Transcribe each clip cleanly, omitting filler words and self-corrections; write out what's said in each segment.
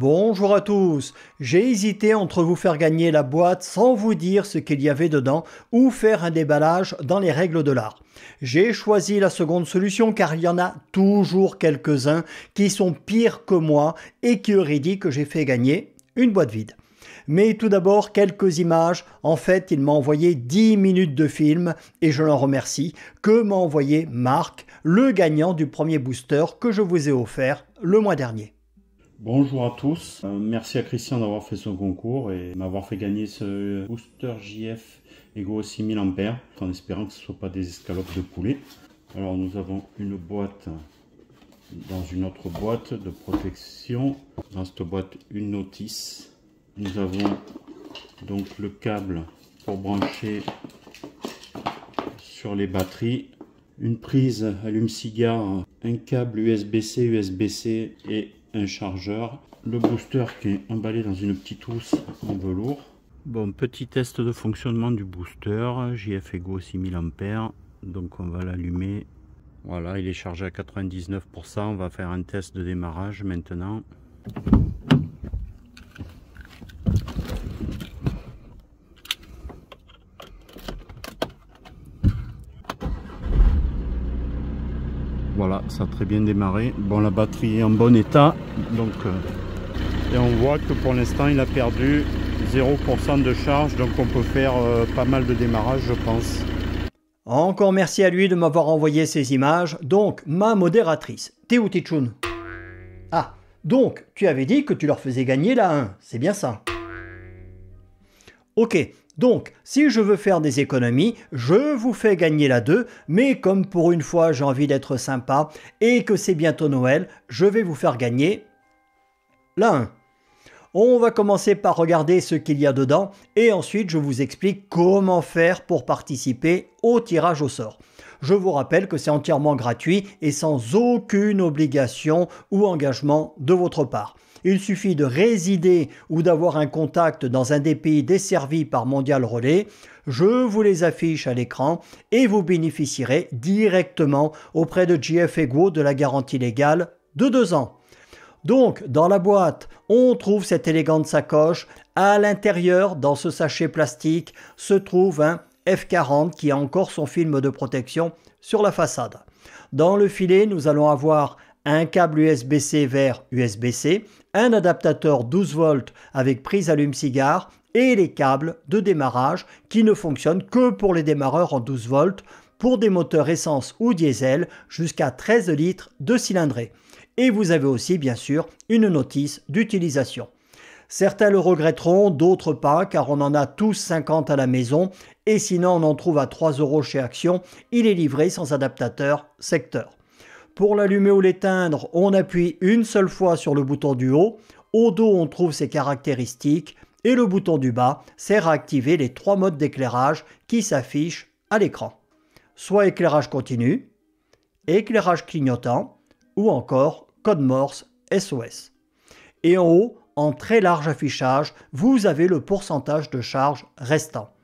Bonjour à tous. J'ai hésité entre vous faire gagner la boîte sans vous dire ce qu'il y avait dedans ou faire un déballage dans les règles de l'art. J'ai choisi la seconde solution car il y en a toujours quelques-uns qui sont pires que moi et qui auraient dit que j'ai fait gagner une boîte vide. Mais tout d'abord, quelques images. En fait, il m'a envoyé 10 minutes de film et je l'en remercie, que m'a envoyé Marc, le gagnant du premier booster que je vous ai offert le mois dernier. Bonjour à tous, merci à Christian d'avoir fait son concours et m'avoir fait gagner ce booster JF Ego 6000 A en espérant que ce ne soit pas des escalopes de poulet. Alors nous avons une boîte dans une autre boîte de protection, dans cette boîte une notice. Nous avons donc le câble pour brancher sur les batteries, une prise allume-cigare, un câble USB-C, USB-C et un chargeur, le booster qui est emballé dans une petite housse en velours. Bon, petit test de fonctionnement du booster JF Ego 6000 A. Donc on va l'allumer. Voilà, il est chargé à 99%. On va faire un test de démarrage maintenant. Voilà, ça a très bien démarré. Bon, la batterie est en bon état. Donc, et on voit que pour l'instant, il a perdu 0% de charge. Donc, on peut faire pas mal de démarrage, je pense. Encore merci à lui de m'avoir envoyé ces images. Donc, ma modératrice, t'es où Tichoun? Ah, donc, tu avais dit que tu leur faisais gagner la 1, c'est bien ça? Ok. Donc, si je veux faire des économies, je vous fais gagner la 2, mais comme pour une fois j'ai envie d'être sympa et que c'est bientôt Noël, je vais vous faire gagner la 1. On va commencer par regarder ce qu'il y a dedans et ensuite je vous explique comment faire pour participer au tirage au sort. Je vous rappelle que c'est entièrement gratuit et sans aucune obligation ou engagement de votre part. Il suffit de résider ou d'avoir un contact dans un des pays desservis par Mondial Relais. Je vous les affiche à l'écran et vous bénéficierez directement auprès de JF Ego de la garantie légale de 2 ans. Donc, dans la boîte, on trouve cette élégante sacoche. À l'intérieur, dans ce sachet plastique, se trouve un F40 qui a encore son film de protection sur la façade. Dans le filet, nous allons avoir un câble USB-C vers USB-C, un adaptateur 12 volts avec prise allume-cigare et les câbles de démarrage qui ne fonctionnent que pour les démarreurs en 12 volts pour des moteurs essence ou diesel jusqu'à 13 litres de cylindrée. Et vous avez aussi bien sûr une notice d'utilisation. Certains le regretteront, d'autres pas, car on en a tous 50 à la maison et sinon on en trouve à 3 € chez Action. Il est livré sans adaptateur secteur. Pour l'allumer ou l'éteindre, on appuie une seule fois sur le bouton du haut. Au dos, on trouve ses caractéristiques et le bouton du bas sert à activer les 3 modes d'éclairage qui s'affichent à l'écran. Soit éclairage continu, éclairage clignotant ou encore code Morse SOS. Et en haut, en très large affichage, vous avez le pourcentage de charge restant.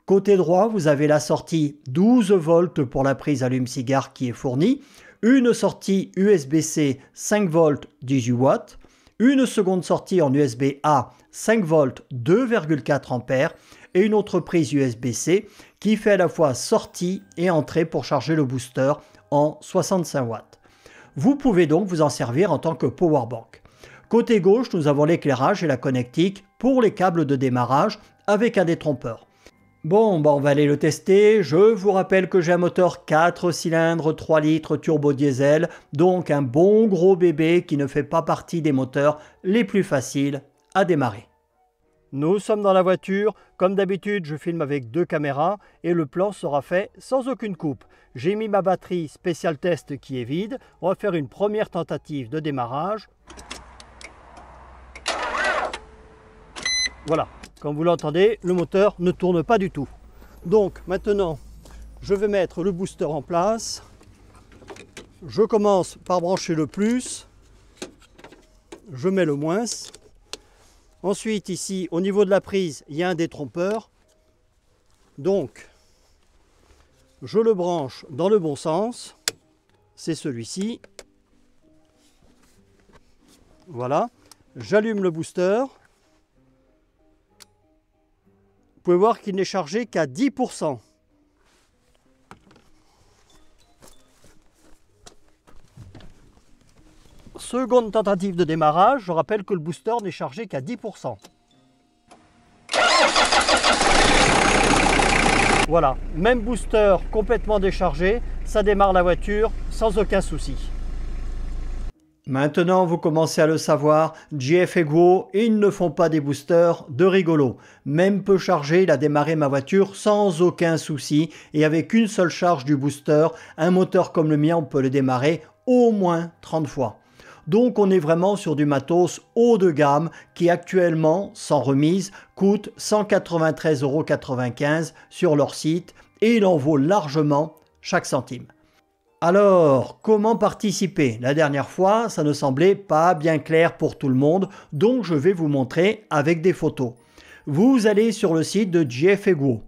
Côté droit, vous avez la sortie 12 volts pour la prise allume-cigare qui est fournie, une sortie USB-C 5 volts 18 watts, une seconde sortie en USB-A 5 volts 2,4 ampères et une autre prise USB-C qui fait à la fois sortie et entrée pour charger le booster en 65 watts. Vous pouvez donc vous en servir en tant que powerbank. Côté gauche, nous avons l'éclairage et la connectique pour les câbles de démarrage avec un détrompeur. Bon, on va aller le tester. Je vous rappelle que j'ai un moteur 4 cylindres 3 litres turbo diesel, donc un bon gros bébé qui ne fait pas partie des moteurs les plus faciles à démarrer. Nous sommes dans la voiture. Comme d'habitude, je filme avec 2 caméras et le plan sera fait sans aucune coupe. J'ai mis ma batterie spécial test qui est vide. On va faire une première tentative de démarrage. Voilà, comme vous l'entendez, le moteur ne tourne pas du tout. Donc maintenant, je vais mettre le booster en place. Je commence par brancher le plus. Je mets le moins. Ensuite, ici, au niveau de la prise, il y a un détrompeur. Donc, je le branche dans le bon sens. C'est celui-ci. Voilà. J'allume le booster. Vous pouvez voir qu'il n'est chargé qu'à 10%. Seconde tentative de démarrage, je rappelle que le booster n'est chargé qu'à 10%. Voilà, même booster complètement déchargé, ça démarre la voiture sans aucun souci. Maintenant, vous commencez à le savoir, GF et Guo, ils ne font pas des boosters de rigolo. Même peu chargé, il a démarré ma voiture sans aucun souci et avec une seule charge du booster, un moteur comme le mien, on peut le démarrer au moins 30 fois. Donc on est vraiment sur du matos haut de gamme qui actuellement, sans remise, coûte 193,95 € sur leur site et il en vaut largement chaque centime. Alors, comment participer? La dernière fois, ça ne semblait pas bien clair pour tout le monde, donc je vais vous montrer avec des photos. Vous allez sur le site de GF et Guo.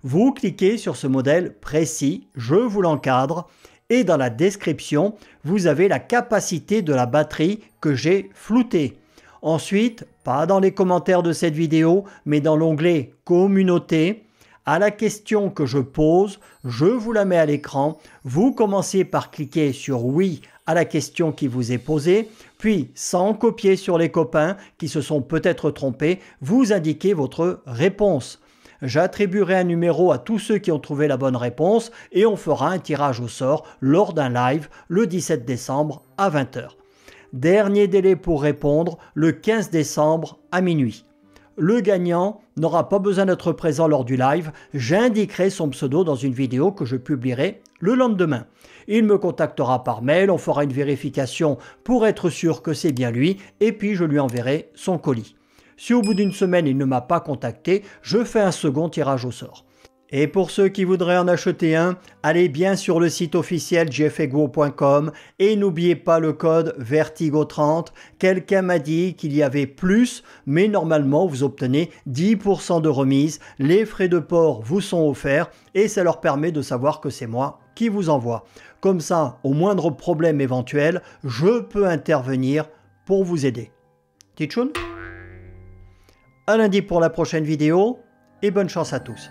Vous cliquez sur ce modèle précis, je vous l'encadre, et dans la description, vous avez la capacité de la batterie que j'ai floutée. Ensuite, pas dans les commentaires de cette vidéo, mais dans l'onglet « Communauté », à la question que je pose, je vous la mets à l'écran. Vous commencez par cliquer sur « Oui » à la question qui vous est posée, puis sans copier sur les copains qui se sont peut-être trompés, vous indiquez votre réponse. J'attribuerai un numéro à tous ceux qui ont trouvé la bonne réponse et on fera un tirage au sort lors d'un live le 17 décembre à 20 h. Dernier délai pour répondre, le 15 décembre à minuit. Le gagnant n'aura pas besoin d'être présent lors du live, j'indiquerai son pseudo dans une vidéo que je publierai le lendemain. Il me contactera par mail, on fera une vérification pour être sûr que c'est bien lui et puis je lui enverrai son colis. Si au bout d'une semaine il ne m'a pas contacté, je fais un second tirage au sort. Et pour ceux qui voudraient en acheter un, allez bien sur le site officiel gfeguo.com et n'oubliez pas le code VERTIGO30. Quelqu'un m'a dit qu'il y avait plus, mais normalement vous obtenez 10% de remise. Les frais de port vous sont offerts et ça leur permet de savoir que c'est moi qui vous envoie. Comme ça, au moindre problème éventuel, je peux intervenir pour vous aider. Titchoun ? À lundi pour la prochaine vidéo et bonne chance à tous.